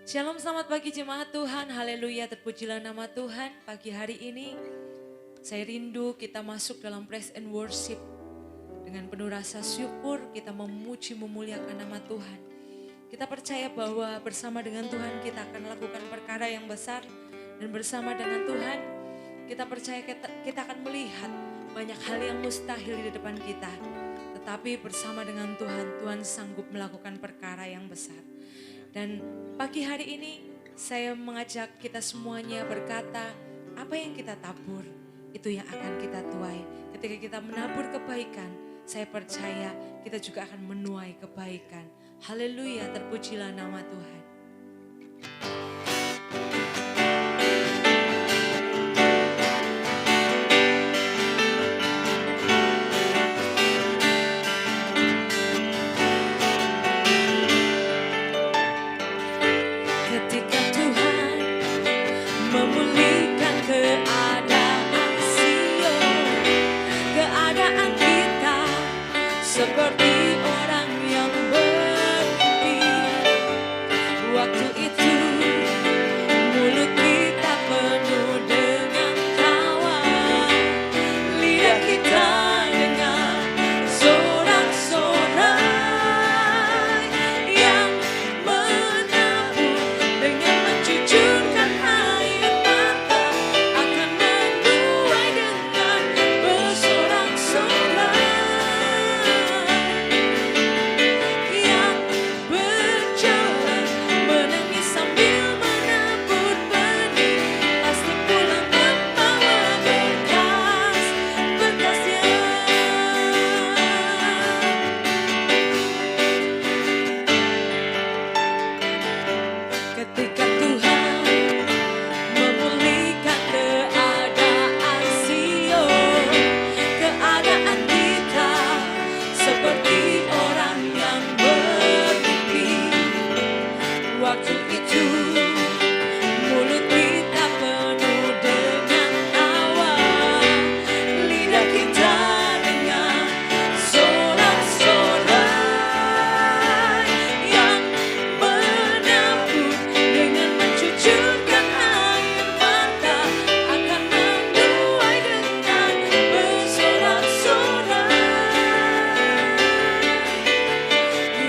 Shalom, selamat pagi jemaat Tuhan, haleluya, terpujilah nama Tuhan. Pagi hari ini saya rindu kita masuk dalam praise and worship. Dengan penuh rasa syukur kita memuji memuliakan nama Tuhan. Kita percaya bahwa bersama dengan Tuhan kita akan lakukan perkara yang besar. Dan bersama dengan Tuhan kita percaya kita akan melihat banyak hal yang mustahil di depan kita. Tetapi bersama dengan Tuhan, Tuhan sanggup melakukan perkara yang besar. Dan pagi hari ini saya mengajak kita semuanya berkata, apa yang kita tabur itu yang akan kita tuai. Ketika kita menabur kebaikan, saya percaya kita juga akan menuai kebaikan. Haleluya, terpujilah nama Tuhan. Seperti orang yang bermimpi, waktu itu mulut kita penuh dengan tawa, lidah kita dengan sorak-sorai yang menabur dengan mencucurkan air mata akan menuai dengan bersorak-sorai. Ketika Tuhan memulihkan keadaan Sion, keadaan kita seperti orang yang bermimpi. Waktu itu mulut kita penuh dengan tawa, lidah kita dengan sorak-sorai yang menabur dengan mencucurkan air mata akan menuai dengan bersorak-sorai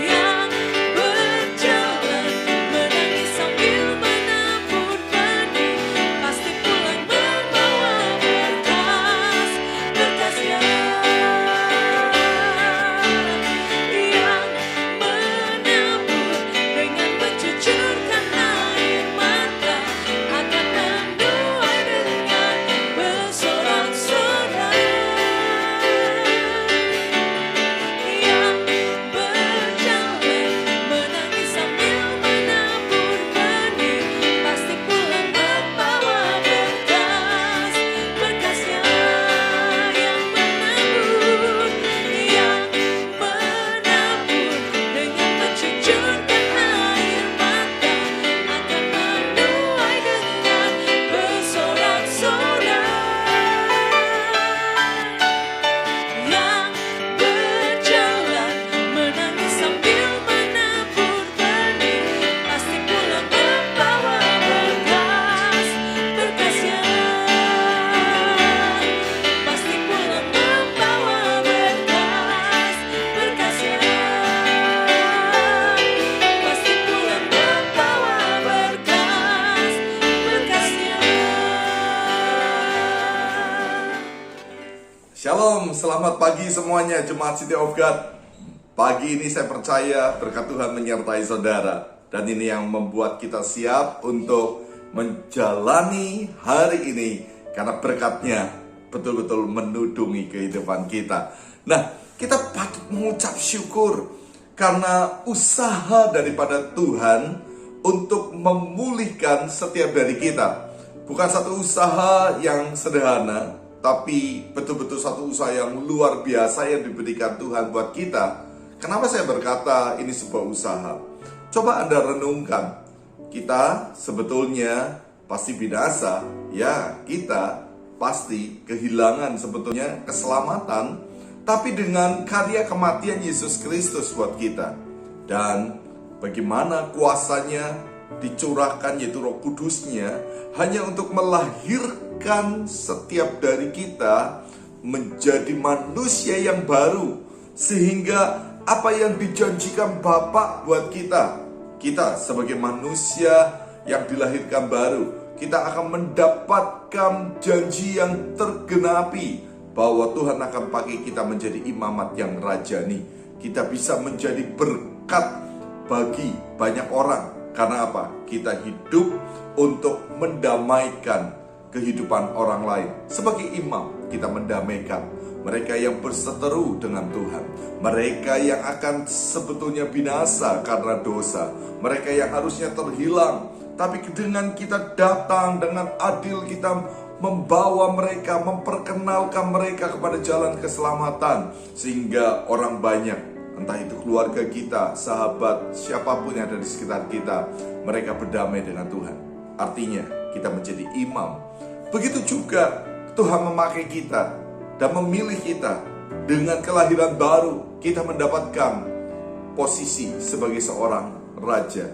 yang berjalan menangis sambil menabur benih, pasti pulang membawa berkas-berkasnya yang menabur dengan mencucurkan air mata akan menuai dengan bersorak-sorai yang berjalan menangis sambil menabur benih, pasti pulang membawa berkas-berkasnya yang menabur dengan mencucurkan air mata akan menuai dengan bersorak-sorai yang berjalan menangis sambil menabur benih, pasti pulang membawa berkas-berkasnya, pasti pulang membawa berkas-berkasnya, pasti pulang membawa berkas-berkasnya. Shalom, selamat pagi semuanya Jemaat City of God. Pagi ini saya percaya berkat Tuhan menyertai saudara. Dan ini yang membuat kita siap untuk menjalani hari ini. Karena berkatnya betul-betul menudungi kehidupan kita. Nah, kita patut mengucap syukur karena usaha daripada Tuhan untuk memulihkan setiap dari kita. Bukan satu usaha yang sederhana, tapi betul-betul satu usaha yang luar biasa yang diberikan Tuhan buat kita. Kenapa saya berkata ini sebuah usaha? Coba Anda renungkan. Kita sebetulnya pasti binasa. Ya, kita pasti kehilangan sebetulnya keselamatan. Tapi dengan karya kematian Yesus Kristus buat kita. Dan bagaimana kuasanya dicurahkan, yaitu Roh Kudusnya, hanya untuk melahirkan setiap dari kita menjadi manusia yang baru, sehingga apa yang dijanjikan Bapa buat kita sebagai manusia yang dilahirkan baru, kita akan mendapatkan janji yang tergenapi, bahwa Tuhan akan pakai kita menjadi imamat yang rajani. Kita bisa menjadi berkat bagi banyak orang. Karena apa? Kita hidup untuk mendamaikan kehidupan orang lain. Sebagai imam, kita mendamaikan mereka yang berseteru dengan Tuhan, mereka yang akan sebetulnya binasa karena dosa, mereka yang harusnya terhilang. Tapi dengan kita datang dengan adil, kita membawa mereka, memperkenalkan mereka kepada jalan keselamatan, sehingga orang banyak, entah itu keluarga kita, sahabat, siapapun yang ada di sekitar kita, mereka berdamai dengan Tuhan. Artinya kita menjadi imam. Begitu juga Tuhan memakai kita dan memilih kita. Dengan kelahiran baru, kita mendapatkan posisi sebagai seorang raja.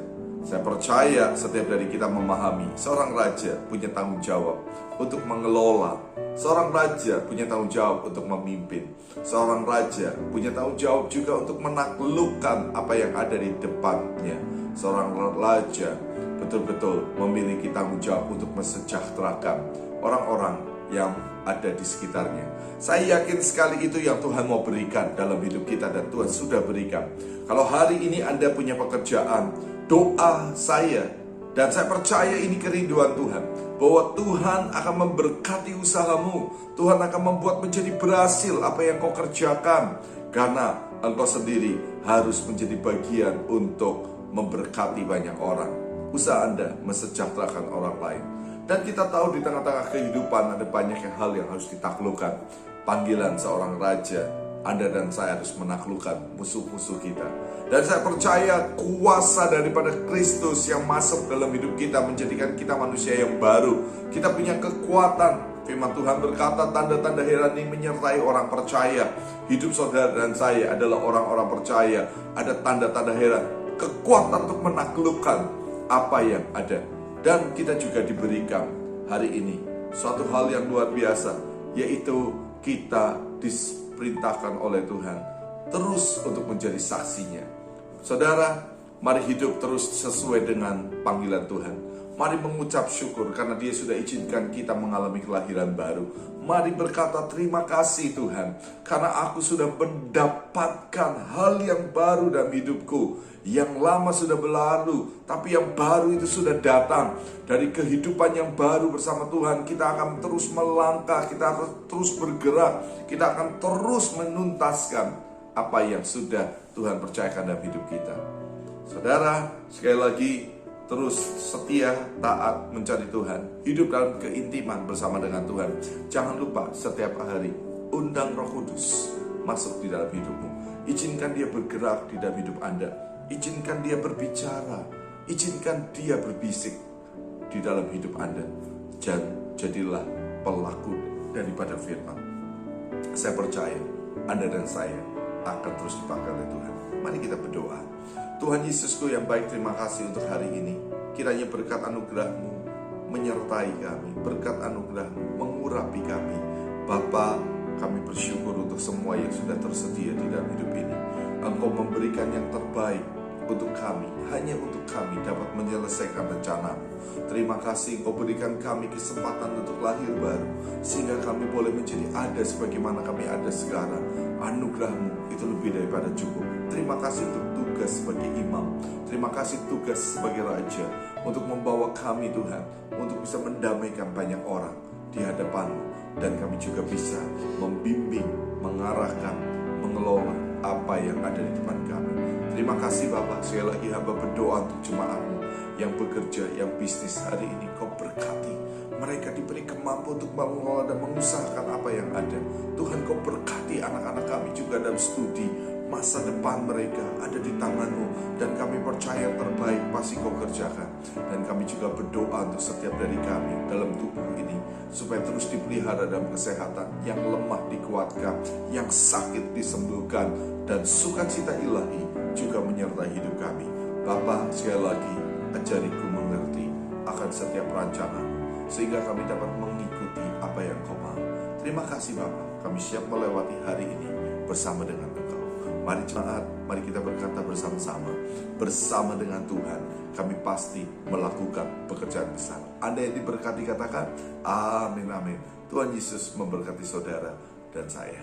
Saya percaya setiap dari kita memahami, seorang raja punya tanggung jawab untuk mengelola. Seorang raja punya tanggung jawab untuk memimpin. Seorang raja punya tanggung jawab juga untuk menaklukkan apa yang ada di depannya. Seorang raja betul-betul memiliki tanggung jawab untuk mensejahterakan orang-orang yang ada di sekitarnya. Saya yakin sekali itu yang Tuhan mau berikan dalam hidup kita, dan Tuhan sudah berikan. Kalau hari ini Anda punya pekerjaan, doa saya, dan saya percaya ini kerinduan Tuhan, bahwa Tuhan akan memberkati usahamu. Tuhan akan membuat menjadi berhasil apa yang kau kerjakan, karena engkau sendiri harus menjadi bagian untuk memberkati banyak orang. Usaha Anda mensejahterakan orang lain. Dan kita tahu di tengah-tengah kehidupan ada banyak hal yang harus ditaklukkan. Panggilan seorang raja, Anda dan saya harus menaklukkan musuh-musuh kita. Dan saya percaya kuasa daripada Kristus yang masuk dalam hidup kita menjadikan kita manusia yang baru. Kita punya kekuatan. Firman Tuhan berkata, tanda-tanda heran ini menyertai orang percaya. Hidup saudara dan saya adalah orang-orang percaya. Ada tanda-tanda heran, kekuatan untuk menaklukkan apa yang ada. Dan kita juga diberikan hari ini suatu hal yang luar biasa, yaitu kita diperintahkan oleh Tuhan terus untuk menjadi saksinya. Saudara, mari hidup terus sesuai dengan panggilan Tuhan. Mari mengucap syukur karena Dia sudah izinkan kita mengalami kelahiran baru. Mari berkata terima kasih Tuhan, karena aku sudah mendapatkan hal yang baru dalam hidupku. Yang lama sudah berlalu, tapi yang baru itu sudah datang. Dari kehidupan yang baru bersama Tuhan, kita akan terus melangkah, kita akan terus bergerak, kita akan terus menuntaskan apa yang sudah Tuhan percayakan dalam hidup kita. Saudara, sekali lagi, terus setia, taat, mencari Tuhan, hidup dalam keintiman bersama dengan Tuhan. Jangan lupa setiap hari undang Roh Kudus masuk di dalam hidupmu. Izinkan Dia bergerak di dalam hidup Anda. Izinkan Dia berbicara, izinkan Dia berbisik di dalam hidup Anda. Dan jadilah pelaku daripada firman. Saya percaya Anda dan saya akan terus dipakai oleh Tuhan. Mari kita berdoa. Tuhan Yesusku yang baik, terima kasih untuk hari ini. Kiranya berkat anugerah-Mu menyertai kami, berkat anugerah-Mu mengurapi kami. Bapa, kami bersyukur untuk semua yang sudah tersedia di dalam hidup ini. Engkau memberikan yang terbaik untuk kami, hanya untuk kami dapat menyelesaikan rencana-Mu. Terima kasih Engkau berikan kami kesempatan untuk lahir baru, sehingga kami boleh menjadi ada sebagaimana kami ada sekarang. Anugerah-Mu itu lebih daripada cukup. Terima kasih untuk tugas sebagai imam. Terima kasih tugas sebagai raja, untuk membawa kami Tuhan, untuk bisa mendamaikan banyak orang di hadapan-Mu. Dan kami juga bisa membimbing, mengarahkan, mengelola apa yang ada di depan kami. Terima kasih Bapak. Sekali lagi hamba berdoa untuk jemaat-Mu yang bekerja, yang bisnis hari ini. Kau berkati mereka, diberi kemampuan untuk mengelola dan mengusahakan apa yang ada. Tuhan, Kau berkati anak-anak kami juga dalam studi. Masa depan mereka ada di tangan-Mu, dan kami percaya yang terbaik pasti Kau kerjakan. Dan kami juga berdoa untuk setiap dari kami dalam tubuh ini, supaya terus dipelihara dalam kesehatan, yang lemah dikuatkan, yang sakit disembuhkan, dan sukacita ilahi juga menyertai hidup kami. Bapa, sekali lagi ajariku mengerti akan setiap rancangan, sehingga kami dapat mengikuti apa yang Kau mau. Terima kasih Bapa, kami siap melewati hari ini bersama dengan Engkau. Mari jemaat, mari kita berkata bersama-sama, bersama dengan Tuhan kami pasti melakukan pekerjaan besar. Anda yang diberkati katakan amin, amin. Tuhan Yesus memberkati saudara dan saya.